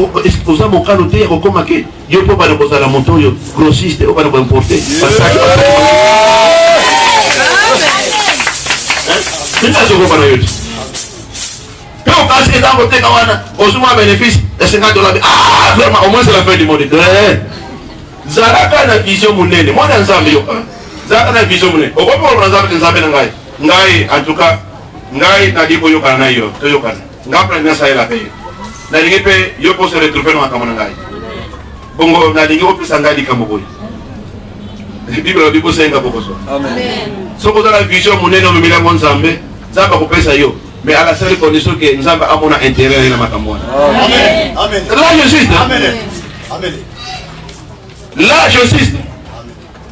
vous avez un noté au Komake? Je ne peux pas le poser à la moto, grossiste, on va le importer. C'est ça ce qu'on va faire. Puis on casse les dents, on se met un bénéfice de 50 $. Ah, vraiment, au moins c'est la fin du monde. Zaraka na vision monene. Moi, dans Zambie, Zaraka na vision monene. Au revoir, on a Zambie, Ngai. Ngai, en tout cas, Ngai n'a dit que yo kana yo, yo kana. Ngai prend ça et la paye. Na lingi pe yo ko se retrouver no akamana ngai bongo na lingi ko pesa ngai dikamoboy Bible Bible senga bokoso amen so ko la vision munene no milango nzambe zamba ko pesa yo mais à la seule condition que nzambe amona intérêt na makamwana amen amen là je suis amen amen là je suis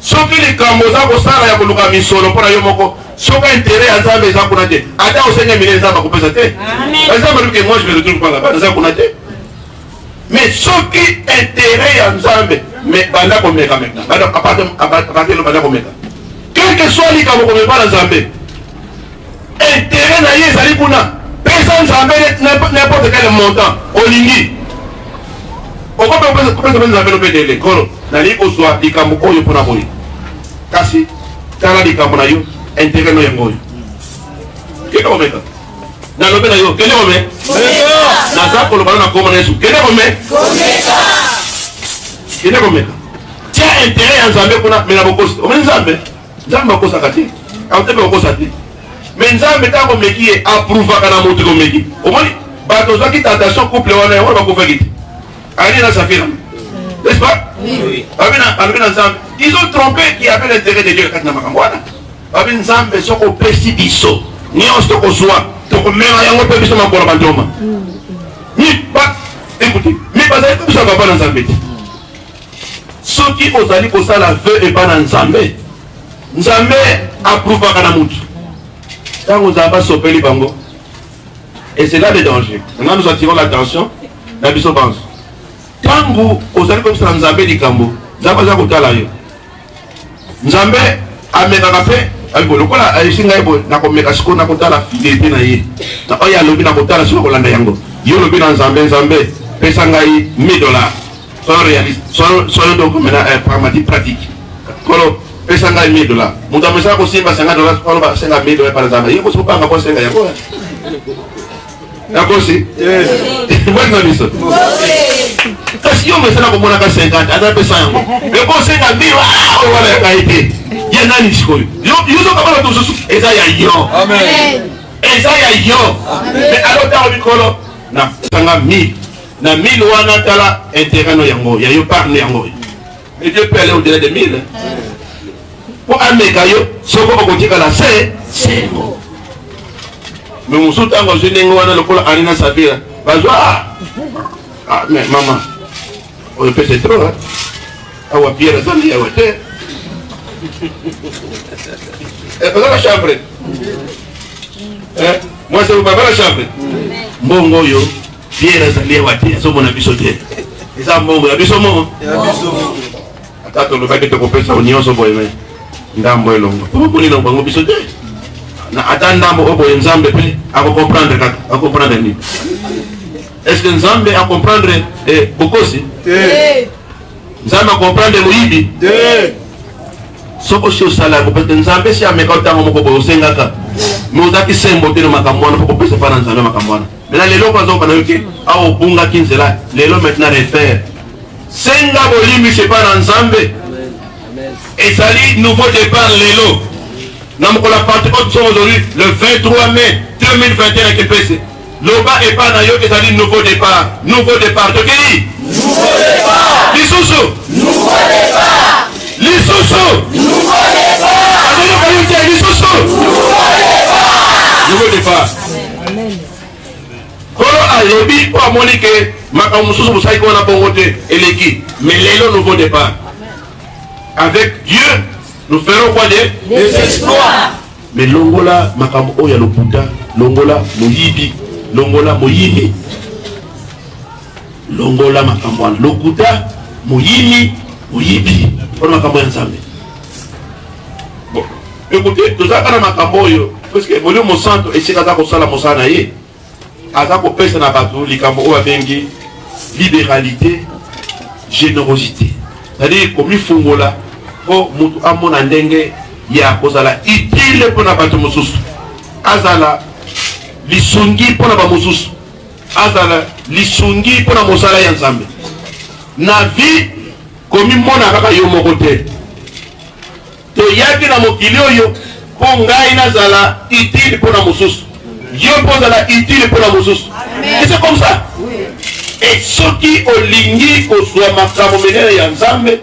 so ki le kamoza ko sala ya kuluka misolo pona yo moko soka intérêt à Nzambe za kuna te ata osenya mine Nzambe kupesa te Nzambe que moi je me retrouve pas là-bas Nzambe kuna te mais soki intérêt à Nzambe mais banda ko meka maintenant banda aparte le banda ko meka quel que soit li kamo ko meka Nzambe intérêt na ye zali kuna pesa Nzambe n'importe quel montant olingi okope kupesa Nzambe no pede l'école na li ko soit likamo oyo pona boyi kasi tala likamo na yo intérêt no yango kele omeka na lobe na yo kele ome na za ko lobana na koma na Yesu kele ome kele omeka tia intérêt ya Nzambe kuna mena bokosi o Nzambe bokosa kati au te bokosa ti mais Nzambe ta ko meki e approuve kana moto ko meki o moni ba to zaki tentation couple wana wala ko fekiti ali na safira n'est-ce pas oui abina Nzambe ils ont trompé qui avait l'intérêt de Dieu katina makamwana Abin Nzambe soko pesi biso nyonso ko soa to ko mema yango pe biso makolo bandoma ni ba écoutez mais pas ça biso ka bana Nzambe soki ozali ko sala vœu et bana Nzambe Nzambe approuve kana mutu tango Nzambe sopeli bango et c'est là le danger maintenant nous attirons l'attention na biso banso tango ozali ko sala Nzambe likambo Nzambe za ko tala yo Nzambe amekaka pe ayibo lokola ayisinga ibo nakomeka siko nakotala fidélité na ye na oyo alobi nakotala siko kolanda yango yo lobi na Nzambe pesa ngai $1000 soyo réaliste soyo donc maintenant pragmatique pratique kolo pesa ngai $1000 mutu amesaka kosimba $50 kolo basenga $1000 par Nzambe ye kosi kopanga kosenga yango yakosi mbwena biso kasi yo mesana komona ka 50 ana pesa yango ekosenga $1000 wala yakaite ye nani sikoyo yo kabala to susu eza ya yo amen eza ya yo mais alors ta bikolo na sanga 1000 na 1000 wana tala intérêt no yango ya yo parne yango mais Dieu peut aller au-delà de 1000 pour ameka yo soko okotika la c'est bon mais musuta ngo jenengo wana lokola alina sabira Ah, mais maman, on peut c'est trop, hein. Ah, ouais, Pierre, ça n'y a pas été. Pas la chambre. Moi, c'est pas la chambre. Bongo, yo, Pierre, ça n'y a pas été. C'est mon avis sauté. Et ça, bongo, avis au monde. Attends, le paquet de copains, ça, on y a un seul boy, mais. Ndambo est long. Pourquoi vous n'avez pas un sauté? Attends, Ndambo, boy, Nzambe, à comprendre, à comprendre. Est-ce que Nzambe a comprendre Bokosi? Nzambe a comprendre Moïbi? Soko si osala parce que Nzambe si amekota ngomoko bo sengaka. Mais ozaki sembo te makamwana pour pesa pa Nzambe makamwana. Mais là les loko zo kana yoki a obunga kinzela. Les loko maintenant refaire. Senga bolimi c'est pas Nzambe. Et sali nouveau départ lelo. Na mokola Pentecôte sont aujourd'hui le 23 mai 2021 à Kepese. Loba et pas na yo que ça dit nouveau départ. Nouveau départ. Tu dis? Nouveau départ. Lisusu. Nouveau départ. Lisusu. Nouveau départ. Lisusu. Nouveau départ. Amen. Kolo alobi pour Monique, makambo mususu musai ko na bongote eleki. Mais lelo nouveau départ. Avec Dieu, nous ferons quoi des exploits. Mais longola makambo oya loputa, longola moyibi. Longola moyini, longola makambwana, lokuta moyini, moyibi. On makambo ensemble. Bon, écoutez, tout ça quand makambo yo, parce que volé mon centre et c'est quand on sala mon sana yé, à ko pesa na bateau, likambo o abengi libéralité, générosité. C'est-à-dire comme il faut là, pour mutu amona ndenge ya kozala utile pour na bateau mosusu. Azala lisungi pona ba mususu azala lisungi pona mosala ya Nzambe na vie komi mona kaka yo moko te to yaki na mokili oyo po ngai nazala utile pona mususu yo pozala utile pona mususu et c'est comme ça et soki olingi kozwa makambo menene ya Nzambe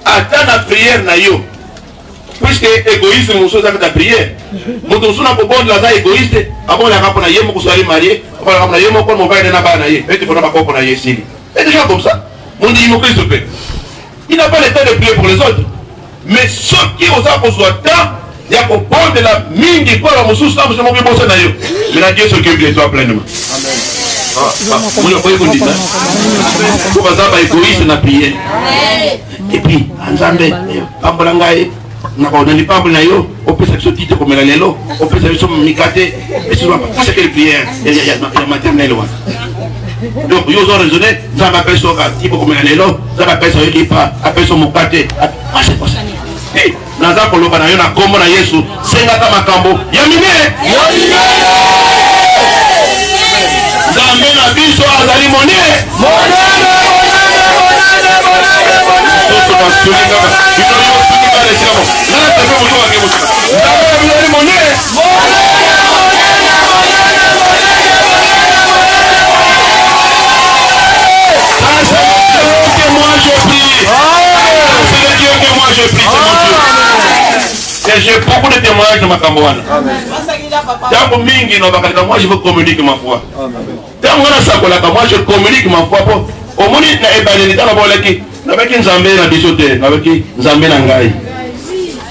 ata na prière na yo puisque égoïsme mususu za ta prière moto suna ko bon la za égoïste avant la rapona yemo ko soyez marié avant la rapona yemo ko mo va na bana ye et pour na ba ko na yesili et des gens comme ça mon dit Christ paix il n'a pas le temps de prier pour les autres mais ceux qui osent ko soit temps il y a ko bon de la mingi pour la mususu na mo bi bossa na yo mais la Dieu s'occupe de toi pleinement amen mon yo ko dit ça ko ba za ba égoïste na prier et puis Nzambe ambola ngai on a pas na yo on peut se titre comme la lelo on peut se mikate et c'est pas que prière il y a maternelle donc yo ont raisonné ça va faire ça type comme la lelo ça va faire ça il pas appelle son mokate c'est pas ça eh naza ko loba na yo na kombo na Yesu senga ta makambo ya mine Nzambe na biso azali monene j'ai beaucoup de témoignages de ma campagne. Moi je veux communiquer ma foi. Moi je communique ma foi. Au moins,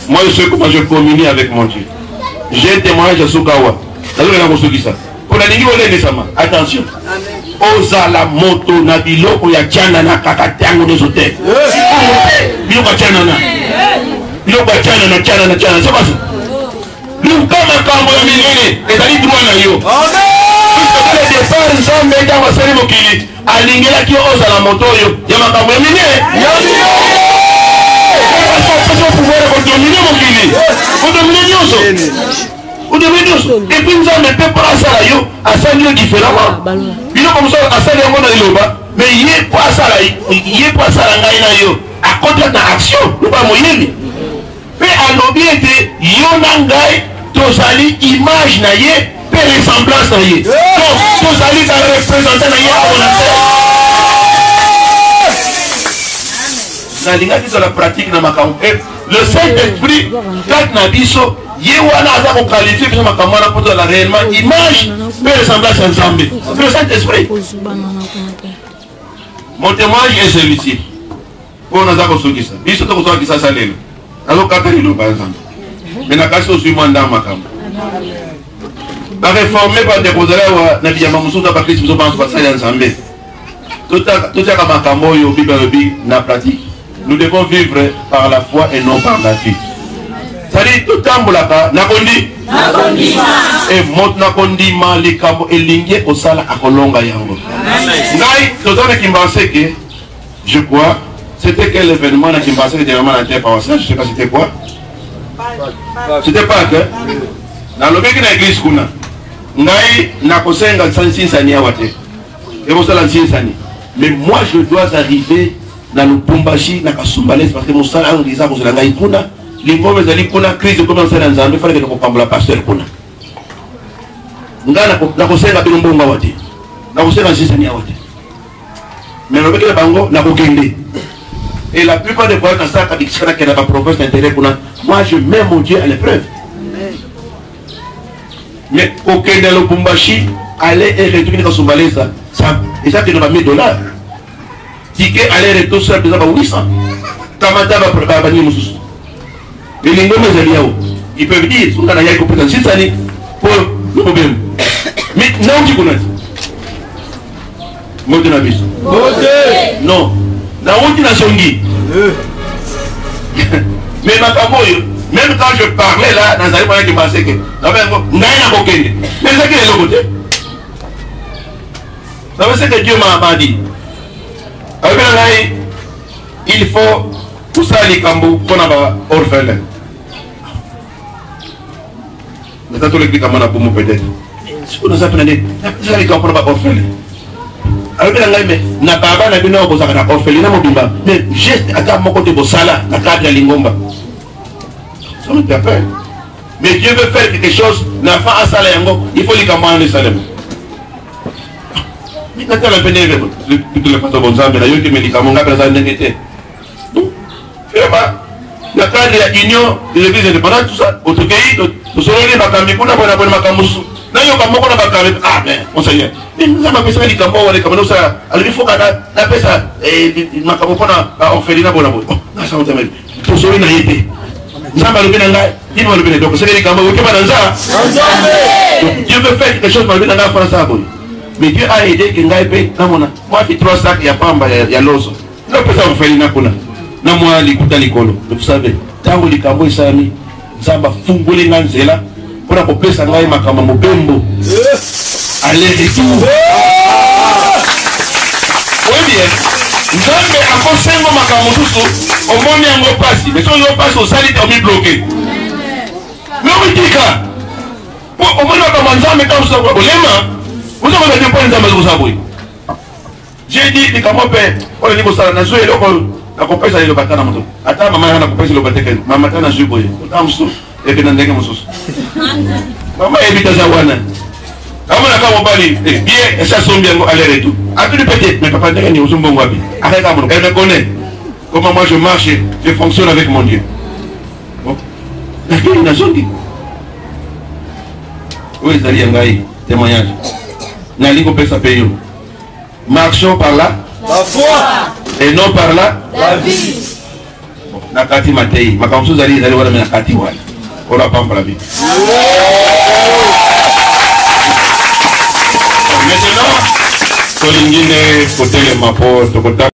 moi je sais comment je communie avec mon Dieu. J'ai un témoignage de Soukawa. Attention. Ozala moto na biloko ya chana na kakatango de zote. Biloko chana na. Biloko chana na chana na chana. C'est pas ça. Nous comme kambo ya minene, ezali droit na yo. Amen. Le départ Nzambe ya wasali mokili. Alingela ki ozala moto yo ya makambo ya minene. Et puis nous avons peut pas ça là yo à ça lieu différemment. Il est comme ça à ça lieu na yoba mais il est pas ça là il est pas ça là ngai yo à côté de action nous pas moyenne. Mais à l'objet yo na ngai tozali image na ye pe ressemblance na ye. Donc tozali dans représenter na ye na linga qui dans la pratique na makambo Le Saint-Esprit, quand Nabiso, Yewana a qualifié que ma camarade pour la réellement image, mais ressemblance ensemble. Le Saint-Esprit. Mon témoignage est celui-ci. Pour nous avoir sauvé ça. Il se trouve que ça s'allait. Alors, quand il est par exemple. Mais n'a pas aussi moins dans ma camarade. La réformer par des poseurs, n'a pas de pas Christ, vous pensez pas ça ensemble. Tout ça comme un camoyo, na pratique. Nous devons vivre par la foi et non par la vie. C'est-à-dire, tout le temps, nakondi. Et mot nakondi ma les camo et ligne au sala à Kolonga yango. Nai, tout le temps qui pensait que, je crois, c'était quel événement qui pensait que dernièrement la terre par ça, je sais pas c'était quoi. C'était pas que, dans le mec qui n'a église kuna, nai nakosenga sansinsani awate. Et vous savez sansinsani. Mais moi je dois arriver dans le Pumbashi, dans le Kasumbalès, parce que mon salaire en disant que je l'ai kuna, les moments où kuna crise de comment ça dans Zambie, il fallait que nous comprenions la pasteur kuna. Ngana na kosenga bilombo ngawati, na kosenga sansinsani awate. Mais le mec qui bango na kokende. Et la plupart des fois quand ça quand il sera qu'il y a pas prophète d'intérêt kuna, moi je mets mon Dieu à l'épreuve. Mais aucun dans le Pumbashi aller et retourner dans Kasumbalès ça. Et ça, tu n'as pas mis $. Ticket aller-retour sur la maison, 800. Tamata va venir Moussous. Les lingots, ils peuvent dire, si on a une compétence, 6 années pour le problème. Mais non, tu connais. Monte na biso. Non. Na monte na songi. Mais ma camoyo, même quand je parlais là, dans un moment qui pensait que, mais c'est qui est le côté? Ça veut dire que Dieu m'a dit. Il faut tout ça les cambous pour avoir orphelin. Mais ça tout les cambous pour moi peut-être. Si on a ça les cambous pour avoir orphelin. Alors que là mais na baba na bino boza na orphelin na mobimba. Mais juste à mon côté de sala na cadre ya lingomba. Ça me fait. Mais Dieu veut faire quelque chose. Na fa asala yango, il faut les cambous en Salem. Il y a un peu de façon bonne mais il y a des médicaments qui sont négatifs. Donc, vraiment, il y a l'union des églises indépendantes, tout ça, au Tokéi, nous sommes les Makambi, nous avons les Makamusu. Nous avons les Makambi, ah, mais, on sait bien. Mais nous avons fait ça, les Kambo, les Kambo, ça, alors il faut qu'on appelle ça, les Makambo, on fait les Nabona. Oh, ça, on t'aime. Pour sauver une réalité. Nous avons le Bénanga, il va le Bénanga. Donc, c'est les Kambo, qui va dans ça. Dieu veut faire quelque chose, mais le Bénanga, il faut ça. Mais Dieu a aidé que Ngaïpe, moi j'ai 3 sacs, il y a pas il y a l'os. Non, peut-être on fait l'inakuna. Non, moi, l'écoute à l'école. Vous savez, tant que les Kambo et Sami, ça va fouiller Nanzela, pour la popée Sangaï Makama Mobembo. Allez, et tout. Oui, bien. Non, mais à cause de Makama Moussou, au moins, il y a un mot passé. Mais si on passe au salit, on est bloqué. Mais on dit que, au moins, on commence à mettre un problème. Vous avez des points de j'ai dit que comment faire on dit que ça n'a joué la compagnie ça le batana moto attends maman na compagnie le bateke maman tana joué boy utamsu et que ndenge mususu maman ebita za wana kama na kama bali bien ça sombe yango aller retour a tout peut-être mais papa ndenge ni uzumbo ngwabi arrête à mon elle me connaît comment moi je marche je fonctionne avec mon Dieu bon lakini na zongi oui ça vient ngai témoignage Naliko pesa payo. Marchons par là. La foi. Et non par là. La vie. Nakati matei. Makamsu zali wana nakati wala. Ora pamba la vie. Maintenant, kolingine kote le mapo tokota